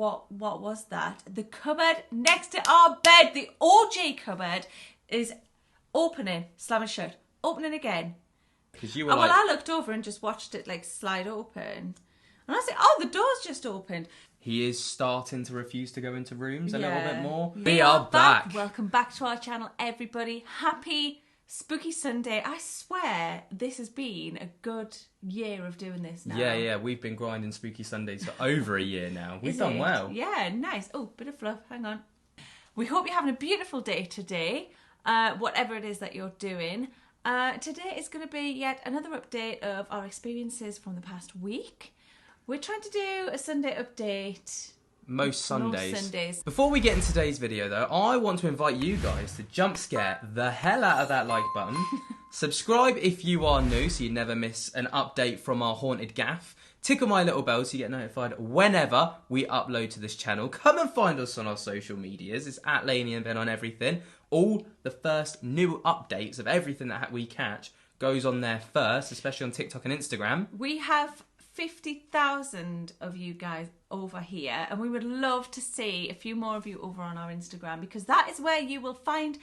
what was that? The cupboard next to our bed, the OG cupboard, is opening, slamming shut, opening again. Because you were Well, I looked over and just watched it like slide open. And I was like, oh, the door's just opened. He is starting to refuse to go into rooms a little bit more. Yeah. We are back. Welcome back to our channel, everybody. Happy Spooky Sunday. I swear this has been a good year of doing this now. Yeah. We've been grinding Spooky Sundays for over a year now. We've done well. Yeah, nice. Oh, bit of fluff. Hang on. We hope you're having a beautiful day today, whatever it is that you're doing. Today is going to be yet another update of our experiences from the past week. We're trying to do a Sunday update. Most Sundays. Before we get into today's video though, I want to invite you guys to jump scare the hell out of that like button. Subscribe if you are new so you never miss an update from our haunted gaff. Tickle my little bell so you get notified whenever we upload to this channel. Come and find us on our social medias. It's at Lainey and Ben on everything. All the first new updates of everything that we catch goes on there first, especially on TikTok and Instagram. We have 50,000 of you guys over here, and we would love to see a few more of you over on our Instagram, because that is where you will find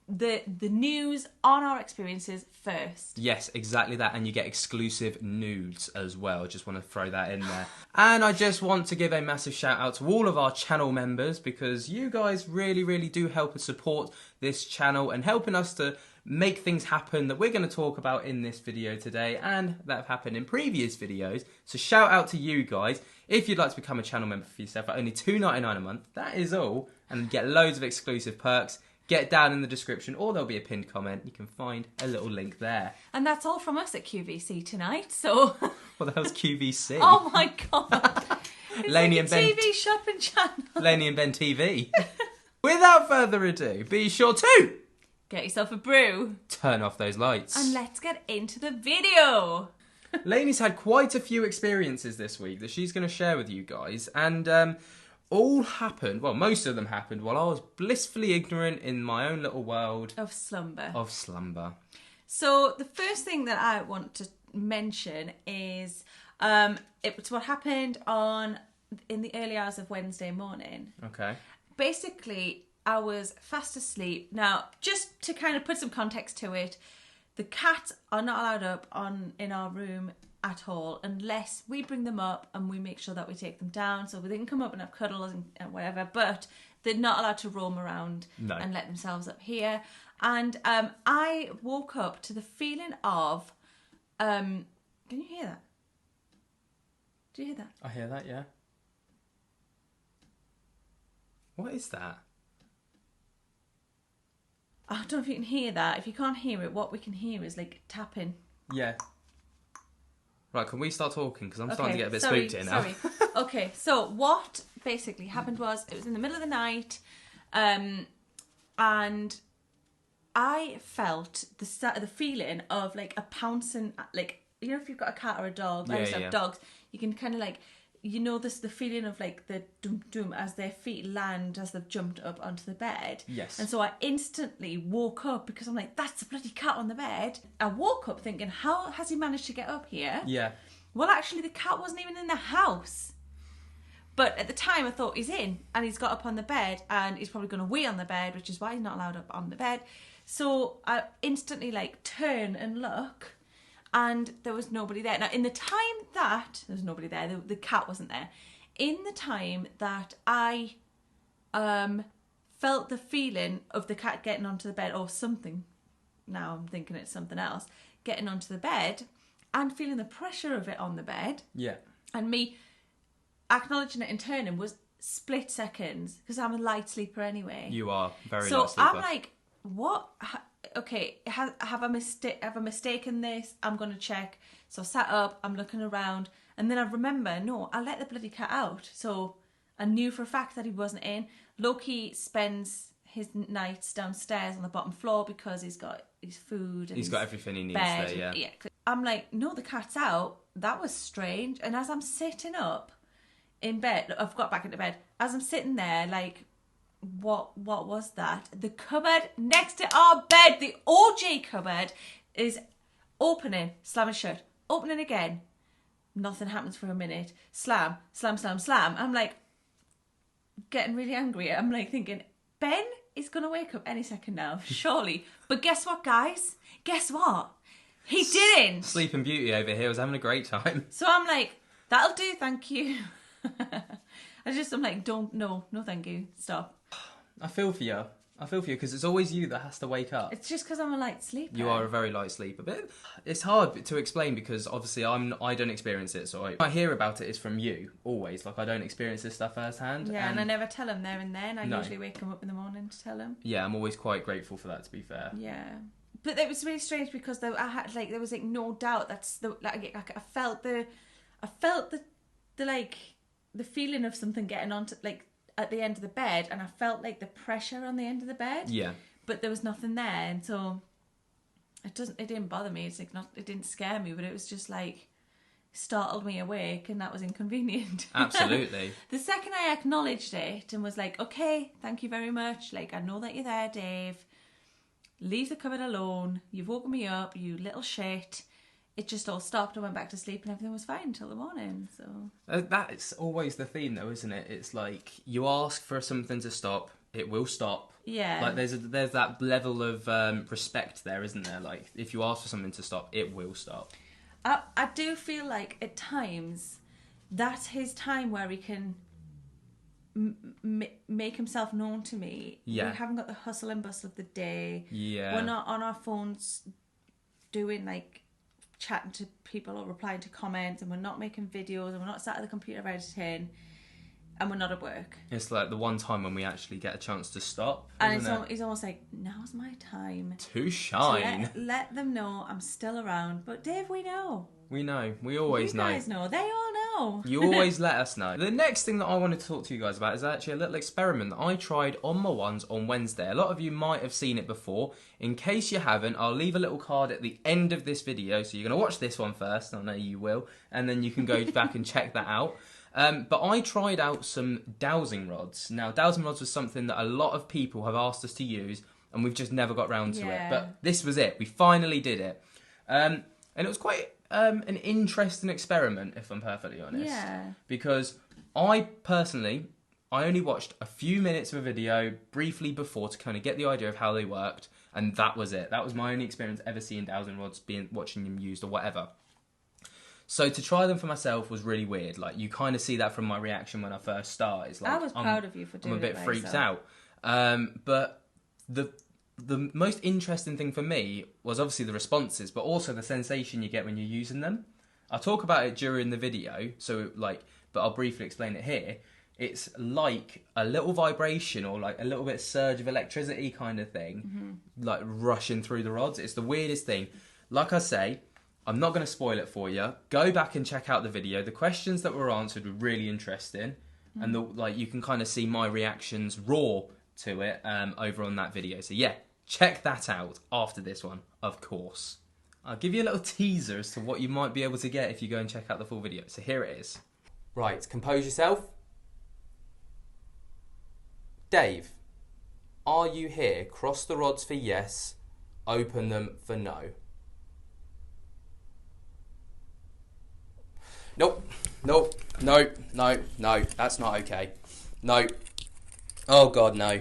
the news on our experiences first. Yes, exactly that, and you get exclusive nudes as well. Just want to throw that in there. And I just want to give a massive shout out to all of our channel members, because you guys really do help us support this channel and helping us to make things happen that we're going to talk about in this video today and that have happened in previous videos. So shout out to you guys. If you'd like to become a channel member for yourself at only $2.99 a month, that is all, and get loads of exclusive perks, get down in the description, or there'll be a pinned comment. You can find a little link there. And that's all from us at QVC tonight, so... What the hell's QVC? Oh my god! It's Lainey like and Ben TV shopping channel. Lainey and Ben TV. Without further ado, be sure to... Get yourself a brew. Turn off those lights. And let's get into the video. Lainey's had quite a few experiences this week that she's going to share with you guys. And all happened, well, most of them happened while I was blissfully ignorant in my own little world. Of slumber. So the first thing that I want to mention is it's what happened in the early hours of Wednesday morning. Okay. Basically, I was fast asleep. Now, just to kind of put some context to it, the cats are not allowed up in our room at all unless we bring them up and we make sure that we take them down so they can come up and have cuddles and whatever, but they're not allowed to roam around and let themselves up here. And I woke up to the feeling of... can you hear that? Do you hear that? I hear that, yeah. What is that? I don't know if you can hear that. If you can't hear it, what we can hear is like tapping. Yeah. Right, can we start talking? Because I'm starting to get a bit spooked here now. Okay, so what basically happened was, it was in the middle of the night, and I felt the feeling of like a pouncing, like, you know, if you've got a cat or a dog, I used to have dogs, you can kind of like, you know, the feeling of like the doom as their feet land as they've jumped up onto the bed. Yes. And so I instantly woke up because I'm like, that's the bloody cat on the bed. I woke up thinking, how has he managed to get up here? Yeah. Well, actually, the cat wasn't even in the house. But at the time, I thought he's in, and he's got up on the bed, and he's probably going to wee on the bed, which is why he's not allowed up on the bed. So I instantly like turn and look, and there was nobody there. Now, in the time that... There was nobody there. The cat wasn't there. In the time that I felt the feeling of the cat getting onto the bed, or something, now I'm thinking it's something else, getting onto the bed, and feeling the pressure of it on the bed. Yeah. And me acknowledging it and turning was split seconds, because I'm a light sleeper anyway. You are very light sleeper. So I'm like, what... Okay, have I mistaken this? I'm going to check. So I sat up, I'm looking around, and then I remember, no, I let the bloody cat out. So I knew for a fact that he wasn't in. Loki spends his nights downstairs on the bottom floor because he's got his food and he's got everything he needs there, yeah. I'm like, no, the cat's out. That was strange. And as I'm sitting up in bed, I've got back into bed, as I'm sitting there, like, what was that? The cupboard next to our bed, the OG cupboard, is opening, slamming shut, opening again. Nothing happens for a minute. Slam, slam, slam, slam. I'm like, getting really angry. I'm like thinking, Ben is going to wake up any second now, surely. But guess what, guys? Guess what? He didn't. Sleeping Beauty over here was having a great time. So I'm like, that'll do, thank you. I'm like, no, thank you, stop. I feel for you because it's always you that has to wake up. It's just because I'm a light sleeper. You are a very light sleeper, but it's hard to explain because obviously I don't experience it. So I hear about it is from you always. Like I don't experience this stuff firsthand. Yeah, and I never tell him there and then. I usually wake him up in the morning to tell him. Yeah, I'm always quite grateful for that. To be fair. Yeah, but it was really strange because there was like no doubt that's the like I felt the like the feeling of something getting onto like at the end of the bed, and I felt like the pressure on the end of the bed. Yeah. But there was nothing there, and so it didn't bother me. It's like it didn't scare me, but it was just like startled me awake, and that was inconvenient. Absolutely. The second I acknowledged it and was like, okay, thank you very much. Like, I know that you're there, Dave. Leave the cupboard alone. You've woken me up, you little shit. It just all stopped. I went back to sleep and everything was fine until the morning. So that's always the theme, though, isn't it? It's like you ask for something to stop, it will stop. Yeah. Like there's that level of respect there, isn't there? Like if you ask for something to stop, it will stop. I do feel like at times that's his time where he can make himself known to me. Yeah. We haven't got the hustle and bustle of the day. Yeah. We're not on our phones doing like chatting to people or replying to comments, and we're not making videos, and we're not sat at the computer editing, and we're not at work. It's like the one time when we actually get a chance to stop. And he's almost like, now's my time to shine. Let them know I'm still around. But Dave, we know. We know. We always know. You guys know. They all know. You always let us know. The next thing that I wanted to talk to you guys about is actually a little experiment that I tried on my ones on Wednesday. A lot of you might have seen it before. In case you haven't, I'll leave a little card at the end of this video. So you're going to watch this one first. I know you will. And then you can go back and check that out. But I tried out some dowsing rods. Now, dowsing rods was something that a lot of people have asked us to use, and we've just never got round to it. But this was it. We finally did it. And it was quite an interesting experiment, if I'm perfectly honest. Yeah. Because I only watched a few minutes of a video briefly before to kind of get the idea of how they worked, and that was it. That was my only experience ever seeing dowsing rods, watching them used or whatever. So to try them for myself was really weird. Like you kind of see that from my reaction when I first started. It's like, I was proud of you for doing it. I'm a bit freaked out. But the most interesting thing for me was obviously the responses, but also the sensation you get when you're using them. I'll talk about it during the video, but I'll briefly explain it here. It's like a little vibration or like a little bit surge of electricity kind of thing, like rushing through the rods. It's the weirdest thing. Like I say, I'm not going to spoil it for you. Go back and check out the video. The questions that were answered were really interesting, and you can kind of see my reactions raw to it over on that video. So yeah, check that out after this one, of course. I'll give you a little teaser as to what you might be able to get if you go and check out the full video. So here it is. Right, compose yourself. Dave, are you here? Cross the rods for yes, open them for no. Nope, no, that's not okay. No. Oh God, no.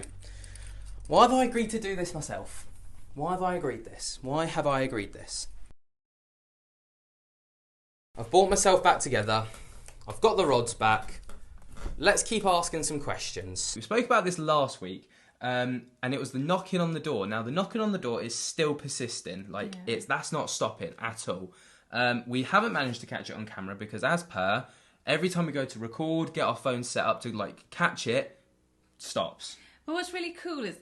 Why have I agreed to do this myself? Why have I agreed this? I've brought myself back together. I've got the rods back. Let's keep asking some questions. We spoke about this last week, and it was the knocking on the door. Now, the knocking on the door is still persisting. That's not stopping at all. We haven't managed to catch it on camera because, as per, every time we go to record, get our phones set up to catch it, stops. But what's really cool is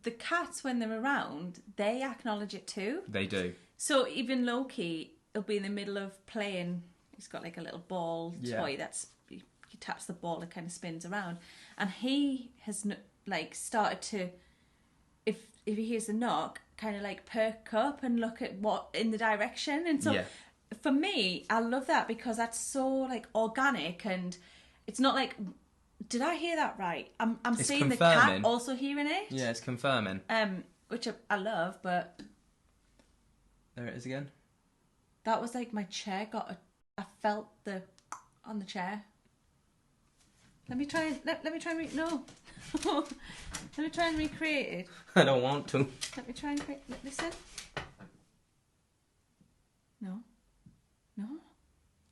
the cats, when they're around, they acknowledge it too. They do. So even Loki, he'll be in the middle of playing. He's got like a little ball toy he taps the ball, it kind of spins around, and he has started to, if he hears the knock, kind of perk up and look at what in the direction, and so. Yeah. For me, I love that because that's so organic, and it's not like, did I hear that right? I'm seeing confirming. The cat also hearing it. Yeah, it's confirming. Which I love, but there it is again. That was my chair I felt on the chair. Let me try and no. Let me try and recreate it. I don't want to. Let me try and listen. No.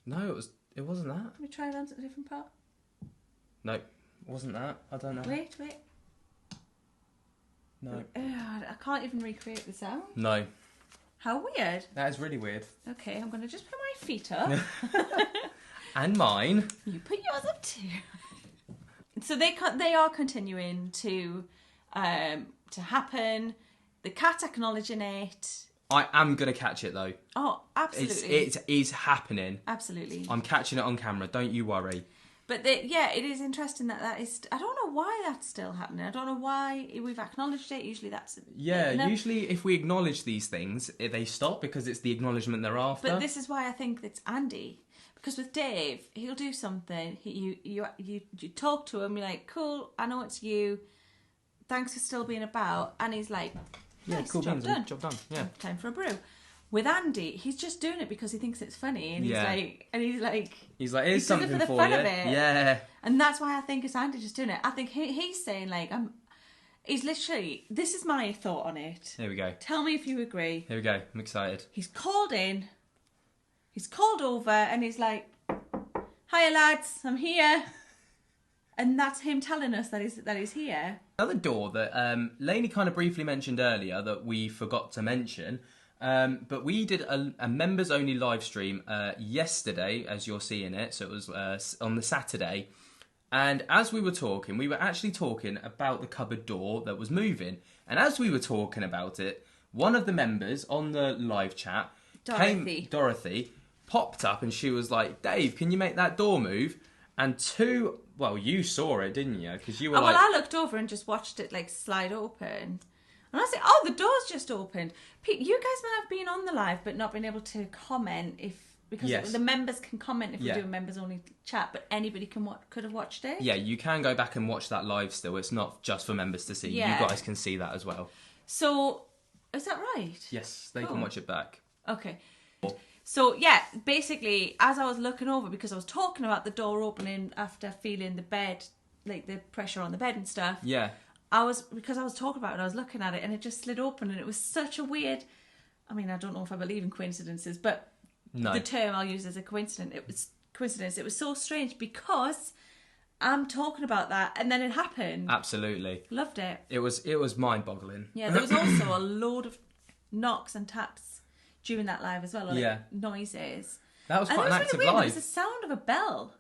No, it wasn't that. Let me try it on a different part. No, it wasn't that. I don't know. Wait. No. I can't even recreate the sound. No. How weird. That is really weird. Okay, I'm going to just put my feet up. And mine. You put yours up too. So they are continuing to happen. The cat's acknowledging it. I am going to catch it though. Oh, absolutely. It is happening. Absolutely. I'm catching it on camera. Don't you worry. But it is interesting that is... I don't know why that's still happening. I don't know why we've acknowledged it. Usually that's... Yeah, usually if we acknowledge these things, they stop because it's the acknowledgement they're after. But this is why I think it's Andy. Because with Dave, he'll do something. You talk to him, you're like, cool, I know it's you. Thanks for still being about. And he's like, nice, yeah, cool, job done. Job done. Yeah. Time for a brew. With Andy, he's just doing it because he thinks it's funny, and he's like, here's something for the for fun you. Of it. Yeah. And that's why I think it's Andy just doing it. I think he's saying like, he's literally, this is my thought on it. Here we go. Tell me if you agree. Here we go. I'm excited. He's called in. He's called over, and he's like, "Hiya, lads, I'm here." And that's him telling us that he's here. Another door that Lainey kind of briefly mentioned earlier that we forgot to mention. But we did a members-only live stream yesterday, as you're seeing it. So it was on the Saturday. And as we were actually talking about the cupboard door that was moving. And as we were talking about it, one of the members on the live chat, Dorothy, popped up and she was like, "Dave, can you make that door move?" And you saw it, didn't you? Because you were well, I looked over and just watched it like slide open. And I said, "Oh, the door's just opened." Pete, you guys might have been on the live but not been able to comment because the members can comment if we do a members only chat, but anybody could have watched it. Yeah, you can go back and watch that live still. It's not just for members to see. Yeah. You guys can see that as well. So, is that right? Yes, they can watch it back. Okay. So, yeah, basically, as I was looking over, because I was talking about the door opening after feeling the bed, like the pressure on the bed and stuff. Yeah. Because I was talking about it, I was looking at it, and it just slid open, and it was such a weird... I mean, I don't know if I believe in coincidences, but the term I'll use as a coincidence. It was so strange because I'm talking about that, and then it happened. Absolutely. Loved it. It was mind-boggling. Yeah, there was also a load of knocks and taps during that live as well, noises. That was quite an active really weird. live. There was the sound of a bell,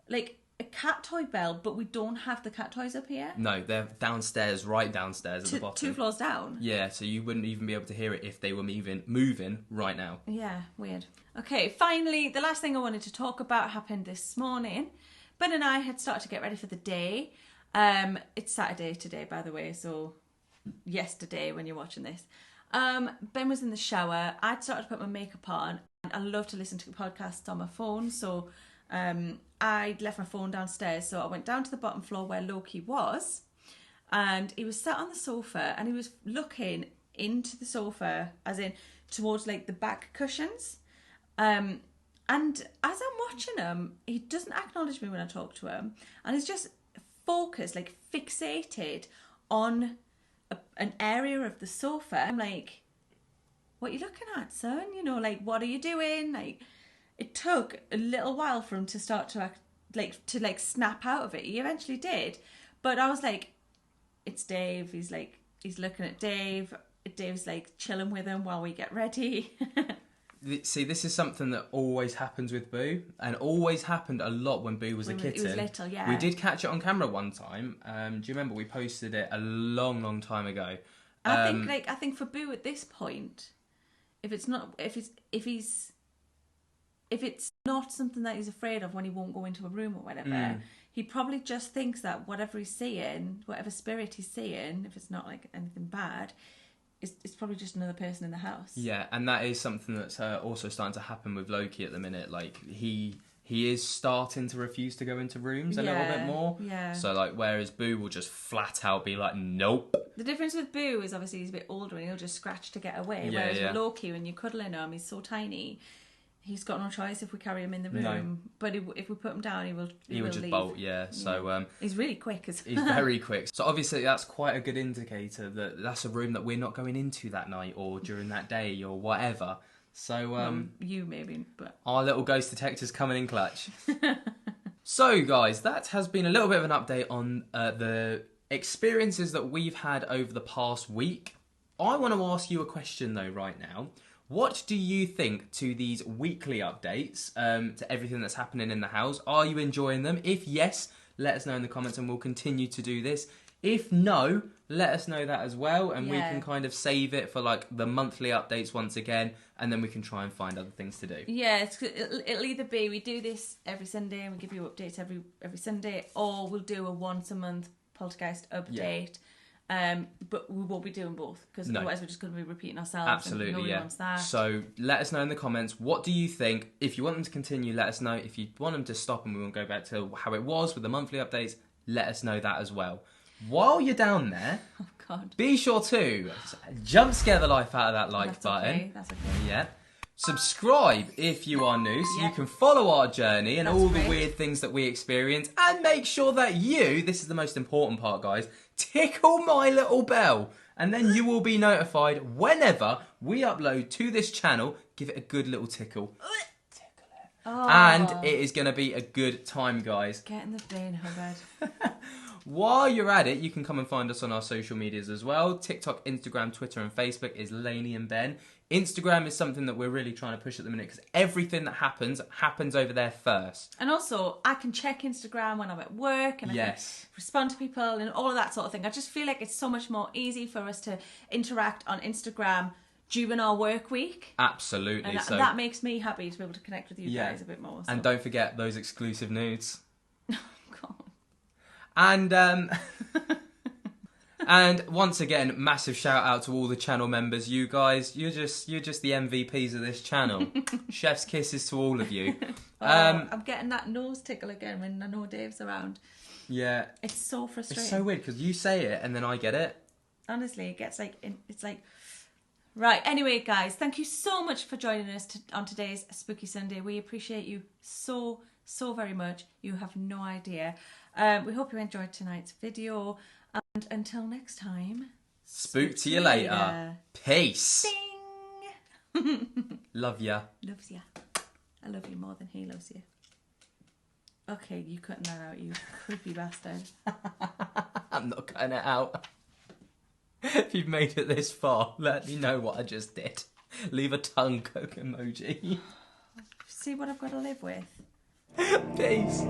like a cat toy bell, but we don't have the cat toys up here. No, they're downstairs, right downstairs at the bottom. 2 floors down. Yeah, so you wouldn't even be able to hear it if they were moving right now. Yeah, weird. Okay, finally, the last thing I wanted to talk about happened this morning. Ben and I had started to get ready for the day. It's Saturday today, by the way, so yesterday when you're watching this. Ben was in the shower. I'd started to put my makeup on. I love to listen to podcasts on my phone, so I'd left my phone downstairs. So I went down to the bottom floor where Loki was, and he was sat on the sofa, and he was looking into the sofa, as in towards like the back cushions. And as I'm watching him, he doesn't acknowledge me when I talk to him, and he's just focused, like fixated on an area of the sofa. I'm like, "What are you looking at, son? You know, like, what are you doing?" Like, it took a little while for him to start to snap out of it. He eventually did, but I was like, "It's Dave." He's looking at Dave. Dave's like chilling with him while we get ready. See, this is something that always happens with Boo, and always happened a lot when Boo was a kitten. He was little, yeah. We did catch it on camera one time. Do you remember? We posted it a long, long time ago. I think for Boo at this point, if it's not something that he's afraid of when he won't go into a room or whatever, he probably just thinks that whatever he's seeing, whatever spirit he's seeing, if it's not like anything bad, it's probably just another person in the house. Yeah, and that is something that's also starting to happen with Loki at the minute. Like, he is starting to refuse to go into rooms a little bit more. Yeah. So, like, whereas Boo will just flat out be like, "Nope." The difference with Boo is obviously he's a bit older and he'll just scratch to get away. Whereas with Loki, when you're cuddling him, he's so tiny. he's got no choice if we carry him in the room. No. But if we put him down, he will just leave. bolt, yeah. So he's really quick. He's very quick. So obviously that's quite a good indicator that that's a room that we're not going into that night or during that day or whatever. So you maybe, but our little ghost detector's coming in clutch. So guys, that has been a little bit of an update on the experiences that we've had over the past week. I want to ask you a question though right now. What do you think to these weekly updates, to everything that's happening in the house? Are you enjoying them? If yes, let us know in the comments and we'll continue to do this. If no, let us know that as well, and we can kind of save it for like the monthly updates once again, and then we can try and find other things to do. Yeah, it'll either be we do this every Sunday and we give you updates every Sunday, or we'll do a once a month Poltergeist update. But we won't be doing both, because otherwise we're just going to be repeating ourselves. Absolutely, and nobody wants that. So let us know in the comments, what do you think? If you want them to continue, let us know. If you want them to stop and we won't go back to how it was with the monthly updates, let us know that as well. While you're down there, be sure to jump scare the life out of that like button. Okay, that's okay. Yeah. Subscribe if you are new, so you can follow our journey and all the weird things that we experience, and make sure that you, this is the most important part guys, tickle my little bell, and then you will be notified whenever we upload to this channel. Give it a good little tickle. Tickle it. Oh. And it is going to be a good time, guys. Get in the bin, Hubbard. While you're at it, you can come and find us on our social medias as well. TikTok, Instagram, Twitter and Facebook is Lainey and Ben. Instagram is something that we're really trying to push at the minute, because everything that happens over there first. And also, I can check Instagram when I'm at work, and I can respond to people and all of that sort of thing. I just feel like it's so much more easy for us to interact on Instagram during our work week. Absolutely. And that makes me happy to be able to connect with you guys a bit more. So. And don't forget those exclusive nudes. God. And and once again, massive shout out to all the channel members. You guys, you're just the MVPs of this channel. Chef's kisses to all of you. I'm getting that nose tickle again when I know Dave's around. Yeah, it's so frustrating. It's so weird because you say it and then I get it. Honestly, it gets like it's like. Right, anyway guys, thank you so much for joining us on today's Spooky Sunday. We appreciate you so very much. You have no idea. We hope you enjoyed tonight's video, and until next time, spook to you later. Peace. Ding. Love ya. Loves ya. I love you more than he loves you. Okay, you cutting that out, you creepy bastard. I'm not cutting it out. If you've made it this far, let me know what I just did. Leave a tongue coke emoji. See what I've got to live with. Peace.